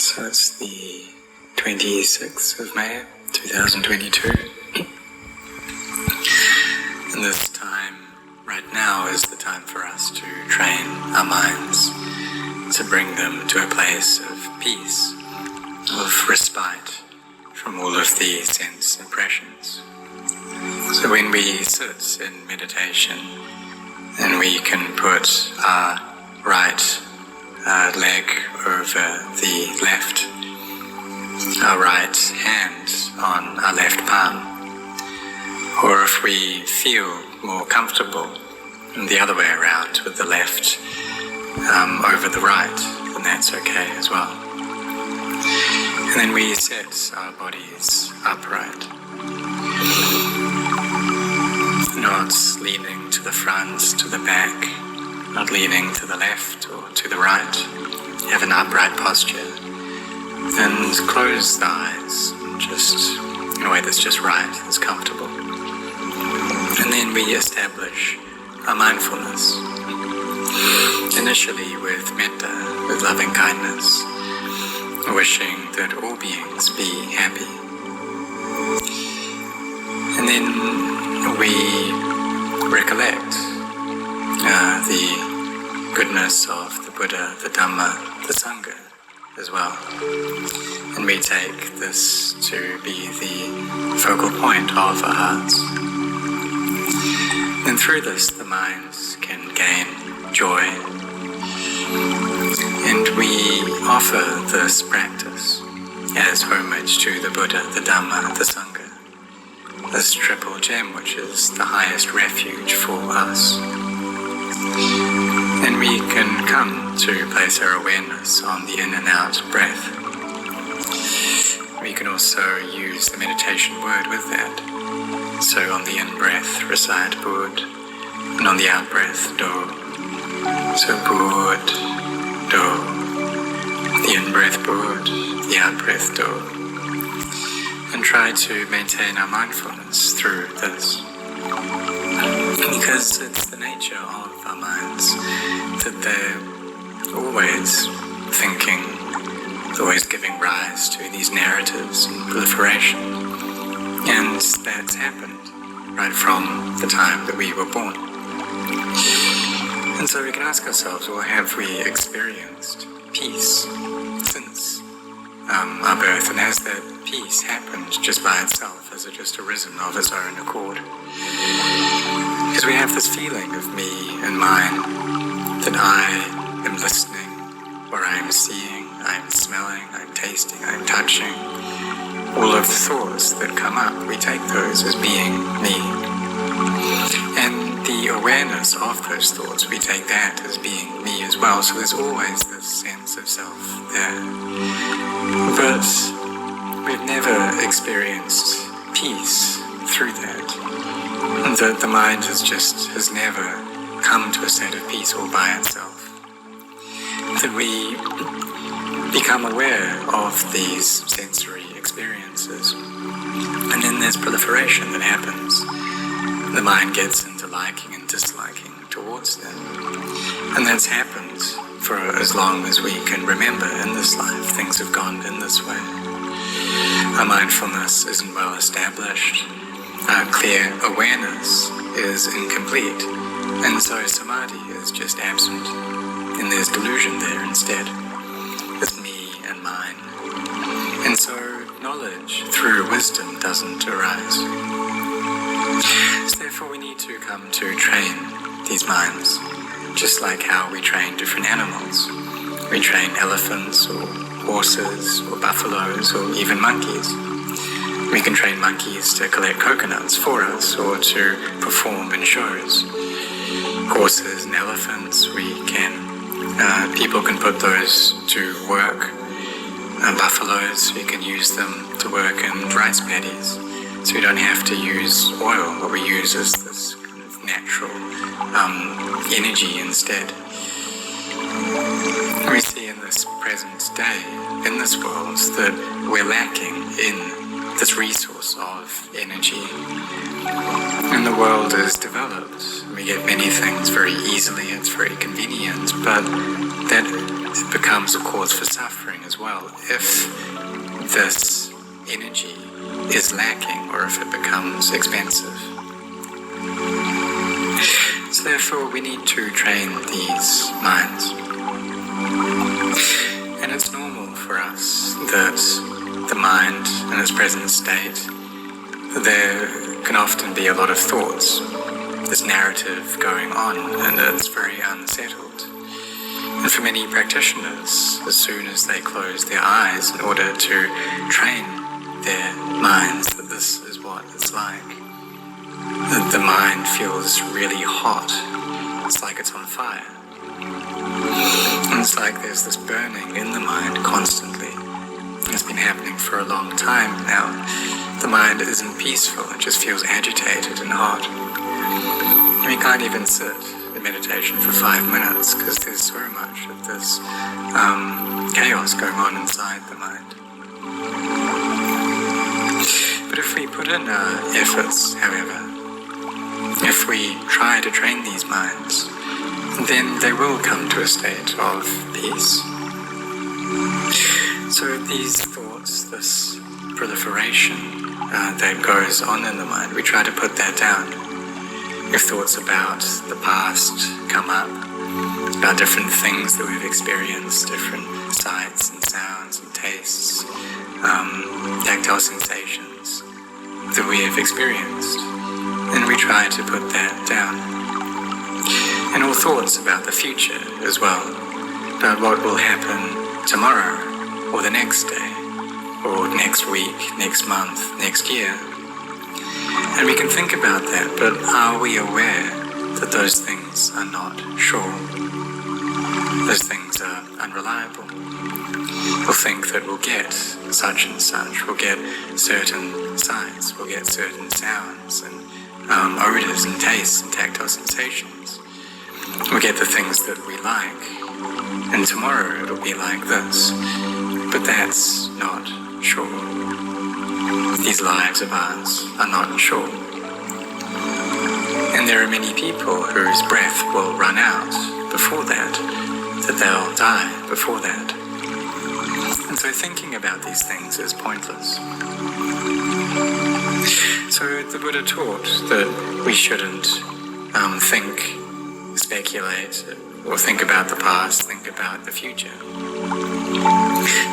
So it's the 26th of May 2022. And this time, right now, is the time for us to train our minds, to bring them to a place of peace, of respite from all of the sense impressions. So when we sit in meditation, and we can put our right leg over the left, our right hand on our left palm, or if we feel more comfortable the other way around with the left over the right, then that's okay as well. And then we set our bodies upright, not leaning to the front, to the back, not leaning to the left or to the right. Have an upright posture and close the eyes, just in a way that's just right, that's comfortable. And then we establish our mindfulness, initially with metta, with loving kindness, wishing that all beings be happy. And then we recollect the goodness of the Buddha, the Dhamma, the Sangha as well. And we take this to be the focal point of our hearts. And through this, the mind can gain joy. And we offer this practice as homage to the Buddha, the Dhamma, the Sangha, this triple gem which is the highest refuge for us. And we can come to place our awareness on the in and out breath. We can also use the meditation word with that. So on the in-breath, recite Bud, and on the out-breath, Do. So Bud, Do. The in-breath Bud, the out-breath Do. And try to maintain our mindfulness through this. Because it's the nature of our minds that they're always thinking, always giving rise to these narratives and proliferation. And that's happened right from the time that we were born. And so we can ask ourselves, well, have we experienced peace since our birth? And has that peace happened just by itself? Has it just arisen of its own accord? Because we have this feeling of me and mine, that I am listening, or I am seeing, I am smelling, I am tasting, I am touching. All of the thoughts that come up, we take those as being me. And the awareness of those thoughts, we take that as being me as well. So there's always this sense of self there. But we've never experienced peace through that. The mind has never come to a state of peace all by itself. That we become aware of these sensory experiences, and then there's proliferation that happens. The mind gets into liking and disliking towards them, and that's happened for as long as we can remember in this life. Things have gone in this way. Our mindfulness isn't well established. Our clear awareness is incomplete, and so samadhi is just absent, and there's delusion there instead. It's me and mine. And so knowledge through wisdom doesn't arise. So therefore we need to come to train these minds, just like how we train different animals. We train elephants or horses or buffaloes or even monkeys. We can train monkeys to collect coconuts for us or to perform in shows. Horses and elephants, people can put those to work. Buffaloes, we can use them to work in rice paddies. So we don't have to use oil. What we use is this kind of natural energy instead. We see in this present day, in this world, that we're lacking in this resource of energy. And the world is developed. We get many things very easily, it's very convenient, but that it becomes a cause for suffering as well if this energy is lacking or if it becomes expensive. So therefore we need to train these minds. And it's normal for us that the mind in its present state, there can often be a lot of thoughts, this narrative going on, and it's very unsettled. And for many practitioners, as soon as they close their eyes in order to train their minds that this is what it's like, that the mind feels really hot. It's like it's on fire. And it's like there's this burning in the mind constantly. It's been happening for a long time now. The mind isn't peaceful, it just feels agitated and hot. And we can't even sit in meditation for 5 minutes because there's so much of this chaos going on inside the mind. But if we put in our efforts, however, if we try to train these minds, then they will come to a state of peace. So these thoughts, this proliferation that goes on in the mind, we try to put that down. If thoughts about the past come up, about different things that we've experienced, different sights and sounds and tastes, tactile sensations that we have experienced, then we try to put that down. And all thoughts about the future as well, about what will happen tomorrow, or the next day, or next week, next month, next year. And we can think about that, but are we aware that those things are not sure? Those things are unreliable. We'll think that we'll get such and such, we'll get certain sights, we'll get certain sounds and odors and tastes and tactile sensations. We'll get the things that we like, and tomorrow it'll be like this. But that's not sure. These lives of ours are not sure. And there are many people whose breath will run out before that they'll die before that. And so thinking about these things is pointless. So the Buddha taught that we shouldn't think, speculate, or think about the past, think about the future.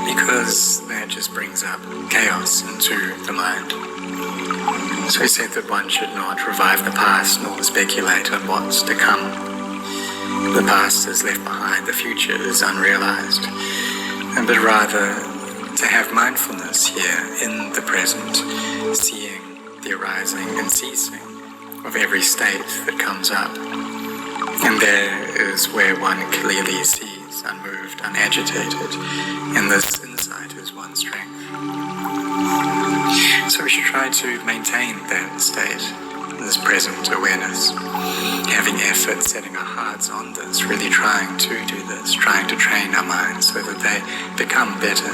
Because that just brings up chaos into the mind. So he said that one should not revive the past nor speculate on what's to come. The past is left behind, the future is unrealized. But rather to have mindfulness here in the present, seeing the arising and ceasing of every state that comes up. And there is where one clearly sees, unmoved, unagitated, and this insight is one's strength. So we should try to maintain that state, this present awareness, having effort, setting our hearts on this, really trying to do this, trying to train our minds so that they become better.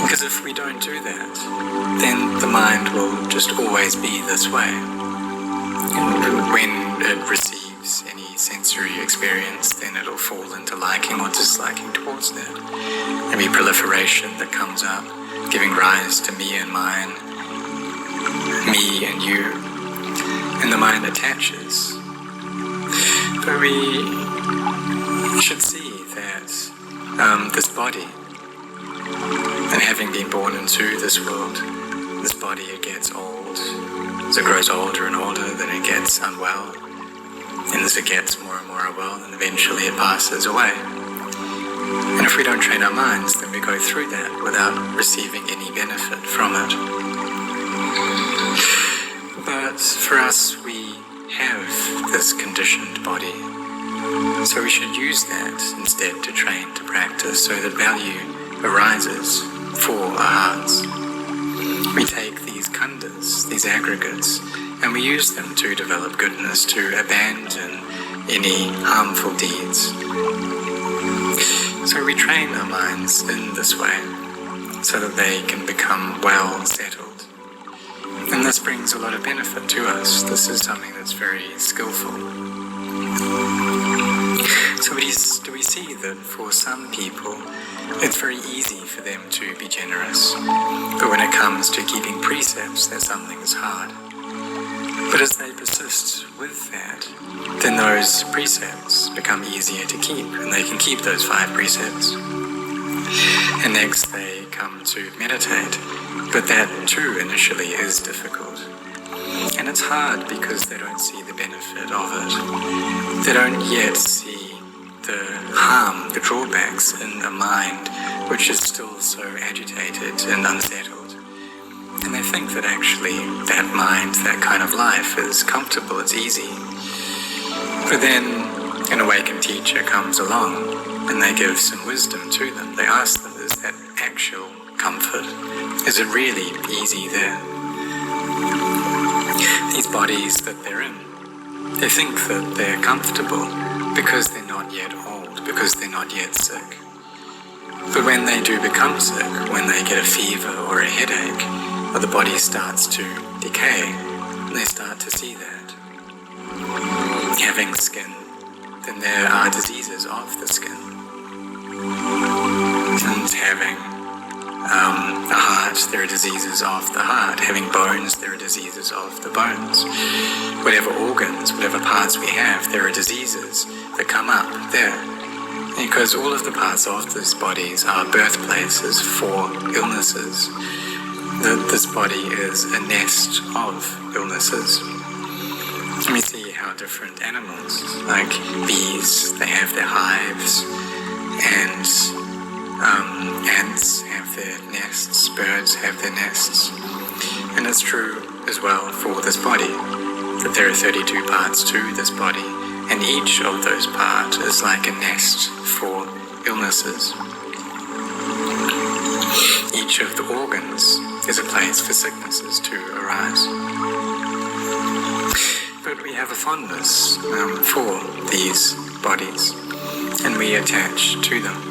Because if we don't do that, then the mind will just always be this way. And when it receives any sensory experience, then it'll fall into liking or disliking towards that. Maybe proliferation that comes up, giving rise to me and mine, me and you, and the mind attaches. But we should see that this body, and having been born into this world, this body, it gets old. As it grows older and older, then it gets unwell. And as it gets more and more unwell, then eventually it passes away. And if we don't train our minds, then we go through that without receiving any benefit from it. But for us, we have this conditioned body. So we should use that instead to train, to practice, so that value arises for our hearts. We take these khandhas, these aggregates, and we use them to develop goodness, to abandon any harmful deeds. So we train our minds in this way, so that they can become well settled. And this brings a lot of benefit to us. This is something that's very skillful. So do we see that for some people, it's very easy for them to be generous. But when it comes to keeping precepts, that something is hard. But as they persist with that, then those precepts become easier to keep, and they can keep those 5 precepts. And next they come to meditate, but that too initially is difficult. And it's hard because they don't see the benefit of it. They don't yet see the harm, the drawbacks in a mind which is still so agitated and unsettled. And they think that actually that mind, that kind of life is comfortable, it's easy. But then an awakened teacher comes along and they give some wisdom to them. They ask them, is that actual comfort? Is it really easy there? These bodies that they're in, they think that they're comfortable because they're not yet old, because they're not yet sick. But when they do become sick, when they get a fever or a headache, or the body starts to decay, they start to see that. Having skin, then there are diseases of the skin. And having a heart, there are diseases of the heart. Having bones, there are diseases of the bones. Whatever organs, whatever parts we have, there are diseases that come up there. Because all of the parts of these bodies are birthplaces for illnesses. This body is a nest of illnesses. And we see how different animals, like bees, they have their hives, and ants have their nests, birds have their nests. And it's true as well for this body, that there are 32 parts to this body, and each of those parts is like a nest for illnesses. Each of the organs is a place for sicknesses to arise. But we have a fondness for these bodies, and we attach to them.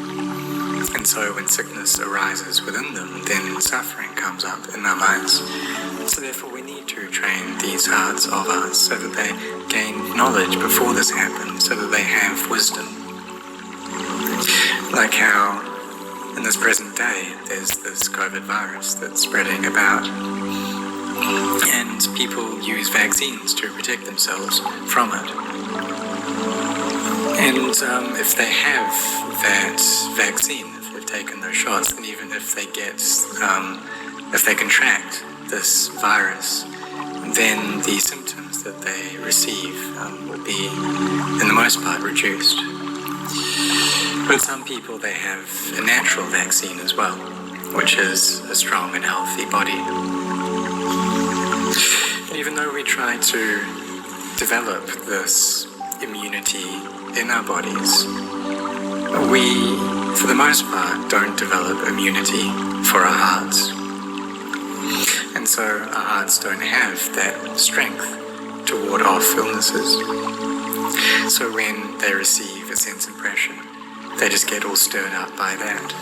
And so when sickness arises within them, then suffering comes up in our minds. So therefore we need to train these hearts of ours so that they gain knowledge before this happens, so that they have wisdom. Like how in this present day there's this COVID virus that's spreading about, and people use vaccines to protect themselves from it. And if they have that vaccine, if they've taken those shots, then even if they if they contract this virus, then the symptoms that they receive will be, in the most part, reduced. But some people, they have a natural vaccine as well, which is a strong and healthy body. And even though we try to develop this immunity in our bodies, we, for the most part, don't develop immunity for our hearts. And so our hearts don't have that strength to ward off illnesses. So when they receive a sense impression, they just get all stirred up by that,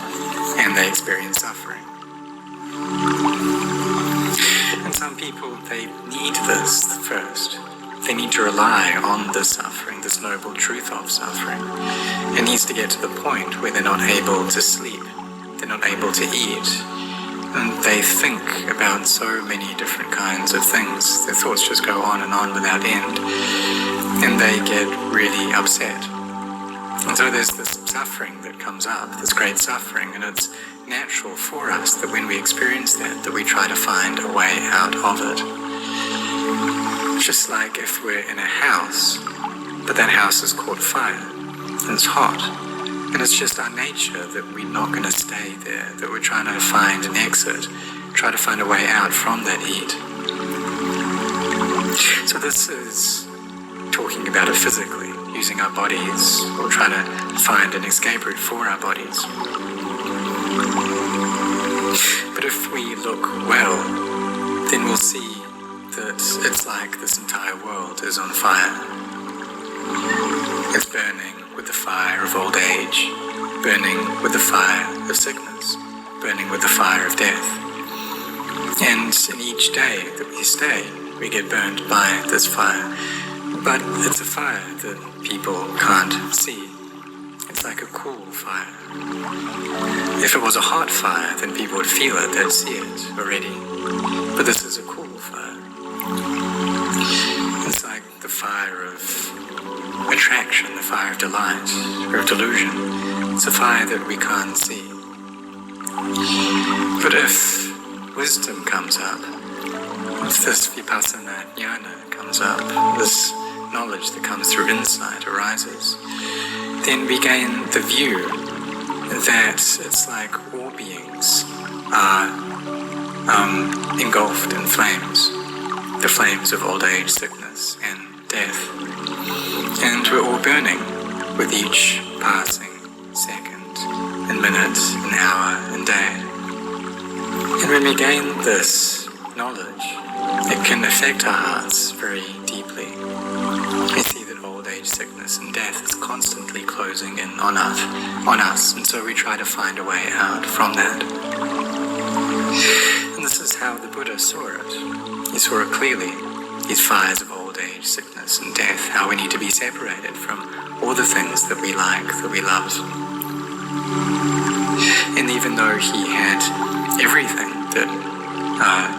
and they experience suffering. And some people, they need this first. They need to rely on this suffering, this noble truth of suffering. It needs to get to the point where they're not able to sleep, they're not able to eat, and they think about so many different kinds of things. Their thoughts just go on without end, and they get really upset. And so there's this suffering that comes up, this great suffering, and it's natural for us that when we experience that we try to find a way out of it. Just like if we're in a house, but that house is caught fire, and it's hot, and it's just our nature that we're not going to stay there, that we're trying to find an exit, try to find a way out from that heat. So this is talking about it physically, using our bodies, or trying to find an escape route for our bodies. But if we look well, then we'll see that it's like this entire world is on fire. It's burning with the fire of old age, burning with the fire of sickness, burning with the fire of death. And in each day that we stay, we get burned by this fire. But it's a fire that people can't see. It's It's like a cool fire. If it was a hot fire, then people would feel it, they'd see it already. But this is a cool fire. It's like the fire of attraction, the fire of delight, or of delusion. It's a fire that we can't see. But if wisdom comes up, if this vipassana jnana comes up, this knowledge that comes through insight arises, then we gain the view that it's like all beings are engulfed in flames, the flames of old age, sickness, and death. And we're all burning with each passing second, and minute, and hour, and day. And when we gain this knowledge, it can affect our hearts very deeply. We see that old age, sickness, and death is constantly closing in on us, and so we try to find a way out from that. And this is how the Buddha saw it. He saw it clearly, these fires of old age, sickness, and death, how we need to be separated from all the things that we like, that we love. And even though he had everything that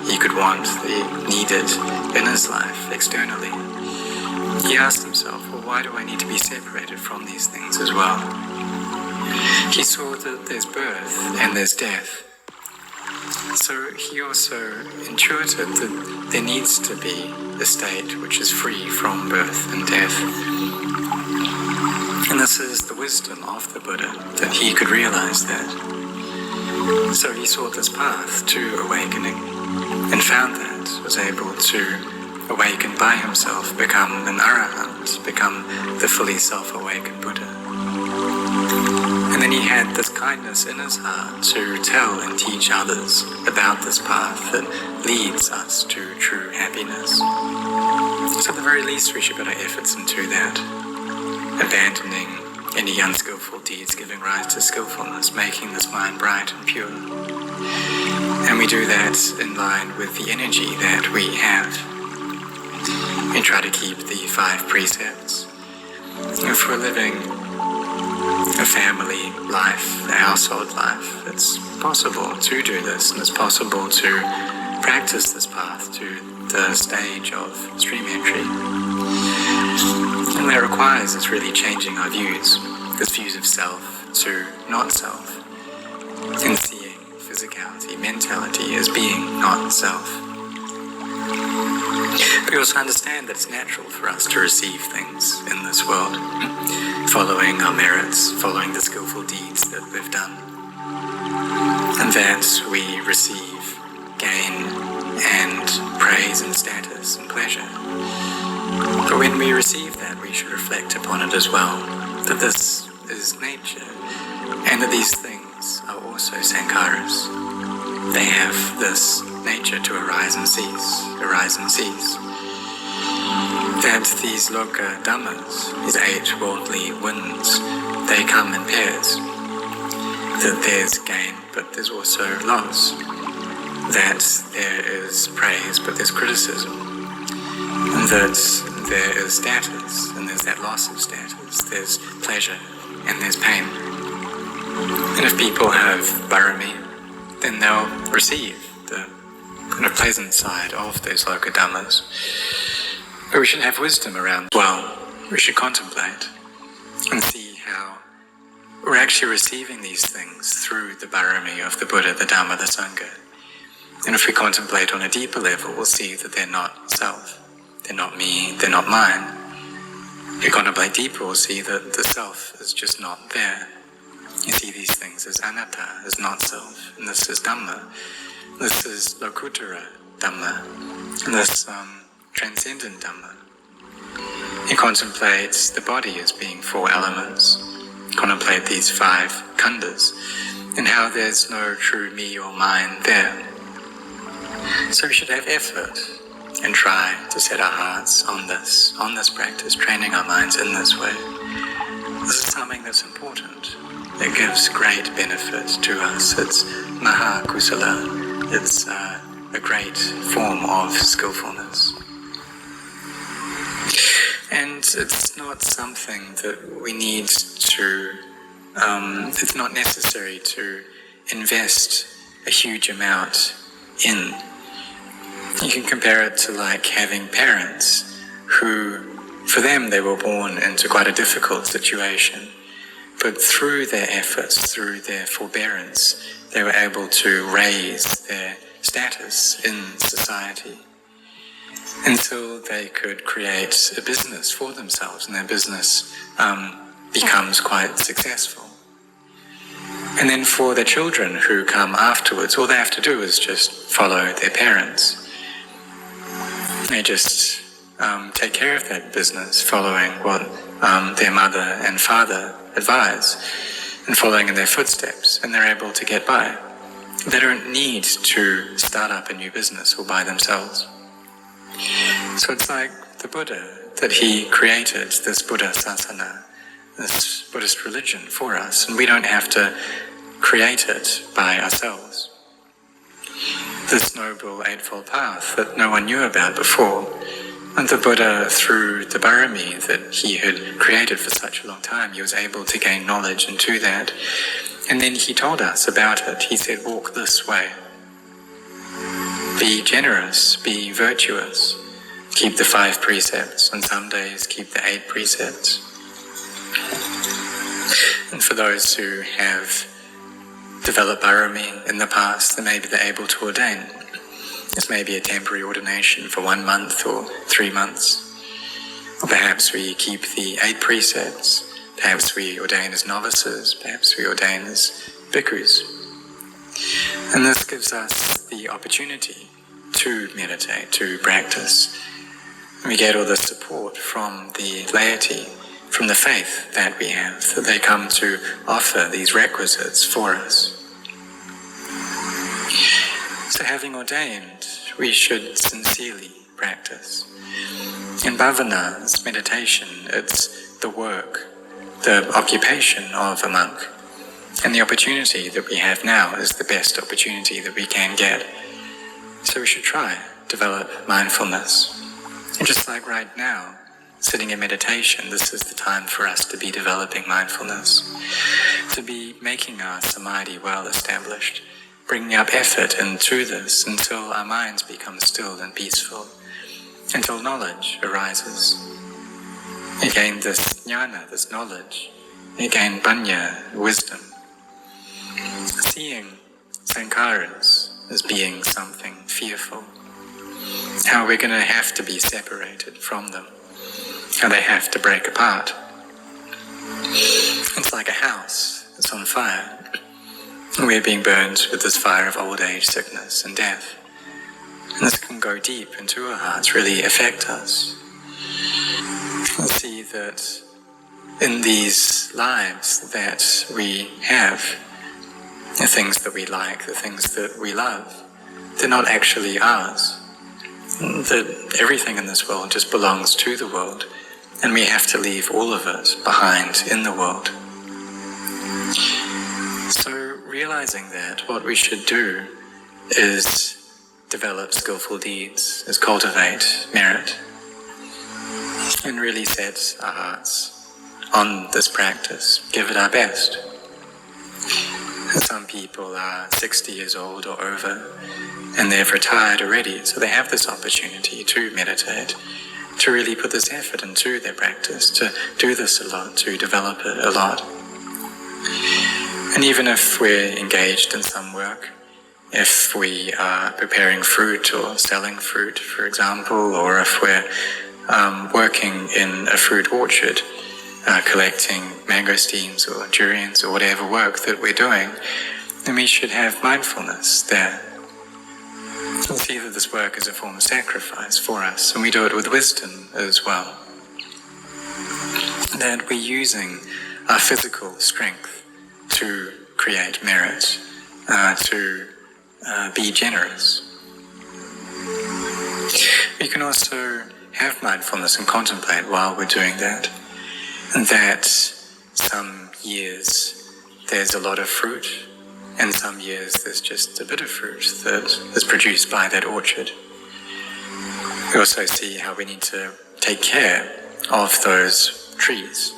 he could want, he needed in his life externally, he asked himself, well, why do I need to be separated from these things as well? He saw that there's birth and there's death. So he also intuited that there needs to be a state which is free from birth and death. And this is the wisdom of the Buddha, that he could realize that. So he sought this path to awakening, and found that, was able to awaken by himself, become an arahant, become the fully self-awakened Buddha. And then he had this kindness in his heart to tell and teach others about this path that leads us to true happiness. So at the very least we should put our efforts into that, abandoning any unskillful deeds, giving rise to skillfulness, making this mind bright and pure. And we do that in line with the energy that we have. We try to keep the 5 precepts. If we're living a family life, a household life, it's possible to do this, and it's possible to practice this path to the stage of stream entry. And that requires is really changing our views, this views of self to not self, and seeing physicality, mentality as being not self. We also understand that it's natural for us to receive things in this world, following our merits, following the skillful deeds that we've done, and that we receive gain and praise and status and pleasure. But when we receive that, we should reflect upon it as well, that this is nature, and that these things are also sankharas. They have this nature to arise and cease, arise and cease. That these loka dhammas, these 8 worldly winds, they come in pairs. That there's gain, but there's also loss. That there is praise, but there's criticism. And that there is status, and there's that loss of status. There's pleasure, and there's pain. And if people have barami, then they'll receive the kind of pleasant side of those loka dhammas. But we should have wisdom around well. We should contemplate and see how we're actually receiving these things through the barami of the Buddha, the Dhamma, the Sangha. And if we contemplate on a deeper level, we'll see that they're not self. They're not me, they're not mine. If we contemplate deeper, we'll see that the self is just not there. You see these things as anatta, as not self. And this is Dhamma. This is Lokuttara Dhamma. And this transcendent Dhamma. He contemplates the body as being 4 elements. Contemplate these 5 khandhas, and how there's no true me or mine there. So we should have effort and try to set our hearts on this practice, training our minds in this way. This is something that's important. It gives great benefit to us. It's maha kusala. It's a great form of skillfulness. And it's not something that we need to it's not necessary to invest a huge amount in. You can compare it to like having parents who, for them, they were born into quite a difficult situation, but through their efforts, through their forbearance, they were able to raise their status in society until they could create a business for themselves, and their business becomes quite successful. And then for the children who come afterwards, all they have to do is just follow their parents. They just take care of that business, following what their mother and father advise, and following in their footsteps, and they're able to get by. They don't need to start up a new business all by themselves. So it's like the Buddha, that he created this Buddha Sasana, this Buddhist religion for us, and we don't have to create it by ourselves. This Noble Eightfold Path that no one knew about before, and the Buddha, through the Barami that he had created for such a long time, he was able to gain knowledge into that. And then he told us about it. He said, walk this way. Be generous, be virtuous. Keep the 5 precepts, and some days keep the 8 precepts. And for those who have developed Barami in the past, then maybe they're able to ordain. This may be a temporary ordination for 1 month or 3 months. Or perhaps we keep the 8 precepts. Perhaps we ordain as novices. Perhaps we ordain as bhikkhus. And this gives us the opportunity to meditate, to practice. We get all the support from the laity, from the faith that we have, that they come to offer these requisites for us. So having ordained, we should sincerely practice. In bhavana, it's meditation, it's the work, the occupation of a monk. And the opportunity that we have now is the best opportunity that we can get. So we should try, develop mindfulness. And just like right now, sitting in meditation, this is the time for us to be developing mindfulness, to be making our samadhi well established, bringing up effort into this until our minds become still and peaceful, until knowledge arises. You gain this jnana, this knowledge. You gain panya, wisdom. Seeing sankharas as being something fearful. How we're going to have to be separated from them. How they have to break apart. It's like a house that's on fire. We're being burned with this fire of old age, sickness, and death. And this can go deep into our hearts, really affect us. We'll see that in these lives that we have, the things that we like, the things that we love, they're not actually ours. That everything in this world just belongs to the world, and we have to leave all of it behind in the world. So realizing that, what we should do is develop skillful deeds, is cultivate merit, and really set our hearts on this practice, give it our best. Some people are 60 years old or over, and they've retired already, so they have this opportunity to meditate, to really put this effort into their practice, to do this a lot, to develop it a lot. And even if we're engaged in some work, if we are preparing fruit or selling fruit, for example, or if we're working in a fruit orchard, collecting mangosteens or durians or whatever work that we're doing, then we should have mindfulness there. We'll see that this work is a form of sacrifice for us, and we do it with wisdom as well. That we're using our physical strength to create merit, to be generous. We can also have mindfulness and contemplate while we're doing that. And that some years there's a lot of fruit, and some years there's just a bit of fruit that is produced by that orchard. We also see how we need to take care of those trees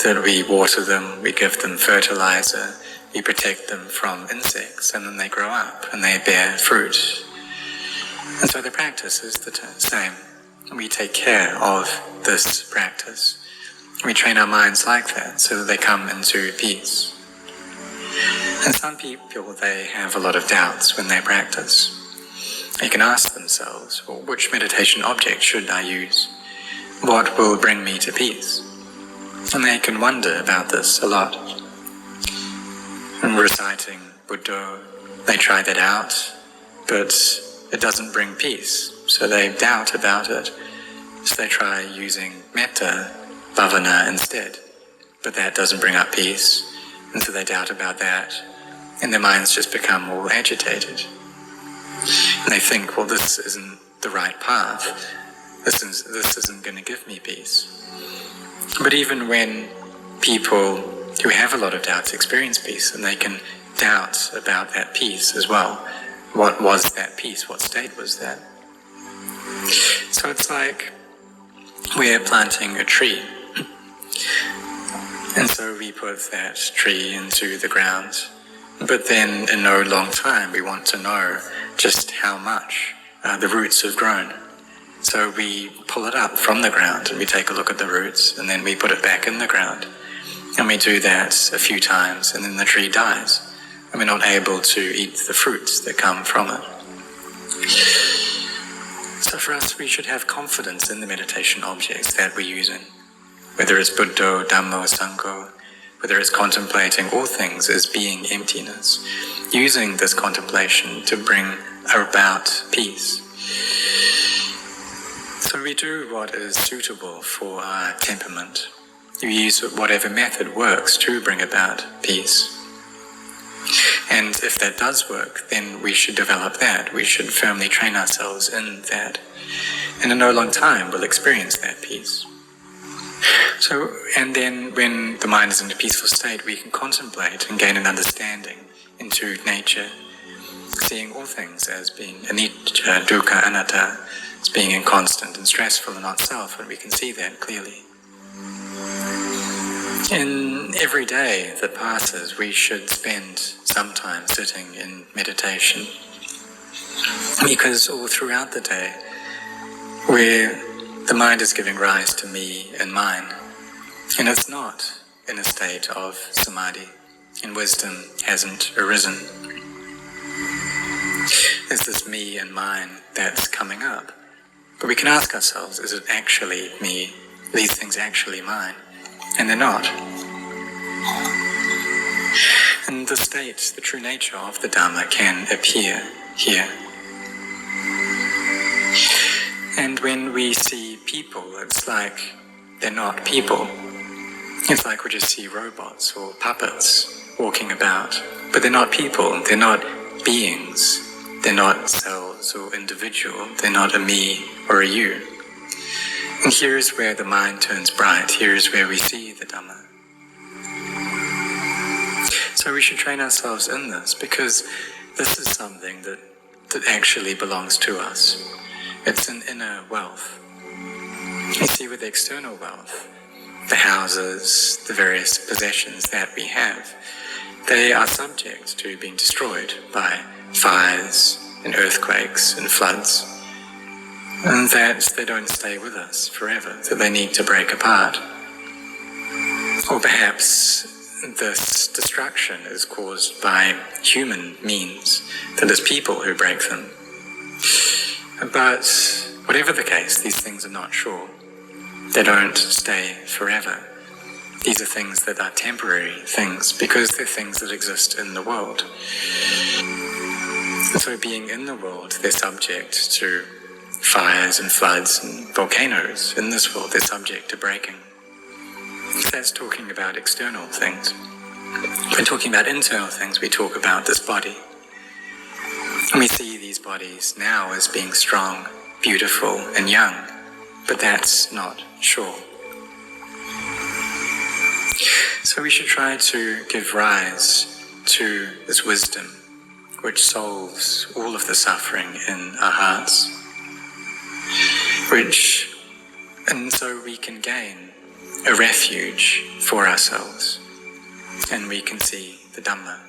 that we water them, we give them fertilizer, we protect them from insects, and then they grow up and they bear fruit. And so the practice is the same. We take care of this practice. We train our minds like that so that they come into peace. And some people, they have a lot of doubts when they practice. They can ask themselves, well, which meditation object should I use? What will bring me to peace? And they can wonder about this a lot. And reciting Buddha, they try that out, but it doesn't bring peace, so they doubt about it. So they try using metta bhavana instead, but that doesn't bring up peace, and so they doubt about that, and their minds just become all agitated. And they think, well, this isn't the right path. This isn't going to give me peace. But even when people who have a lot of doubts experience peace, and they can doubt about that peace as well. What was that peace? What state was that? So it's like we're planting a tree. And so we put that tree into the ground. But then in no long time, we want to know just how much the roots have grown. So we pull it up from the ground and we take a look at the roots, and then we put it back in the ground. And we do that a few times, and then the tree dies. And we're not able to eat the fruits that come from it. So for us, we should have confidence in the meditation objects that we're using. Whether it's Buddha, Dhamma, Sangha, whether it's contemplating all things as being emptiness, using this contemplation to bring about peace. So we do what is suitable for our temperament. You use whatever method works to bring about peace. And if that does work, then we should develop that. We should firmly train ourselves in that. And in no long time, we'll experience that peace. So, and then when the mind is in a peaceful state, we can contemplate and gain an understanding into nature, seeing all things as being anicca, dukkha, anatta, as being inconstant and stressful and not self, and we can see that clearly. In every day that passes, we should spend some time sitting in meditation, because all throughout the day, the mind is giving rise to me and mine, and it's not in a state of samadhi, and wisdom hasn't arisen. There's this me and mine that's coming up, but we can ask ourselves, is it actually me? Are these things actually mine? And they're not. And the state, the true nature of the Dhamma can appear here. And when we see people, it's like they're not people. It's like we just see robots or puppets walking about. But they're not people, they're not beings. They're not selves or individual. They're not a me or a you. And here is where the mind turns bright. Here is where we see the Dhamma. So we should train ourselves in this, because this is something that actually belongs to us. It's an inner wealth. You see, with the external wealth, the houses, the various possessions that we have, they are subject to being destroyed by fires and earthquakes and floods. And that they don't stay with us forever, that they need to break apart. Or perhaps this destruction is caused by human means, that it's people who break them. But whatever the case, these things are not sure. They don't stay forever. These are things that are temporary things, because they're things that exist in the world. And so being in the world, they're subject to fires and floods and volcanoes. In this world, they're subject to breaking. That's talking about external things. When talking about internal things, we talk about this body. And we see these bodies now as being strong, beautiful, and young, but that's not sure. So we should try to give rise to this wisdom, which solves all of the suffering in our hearts. And so we can gain a refuge for ourselves, and we can see the Dhamma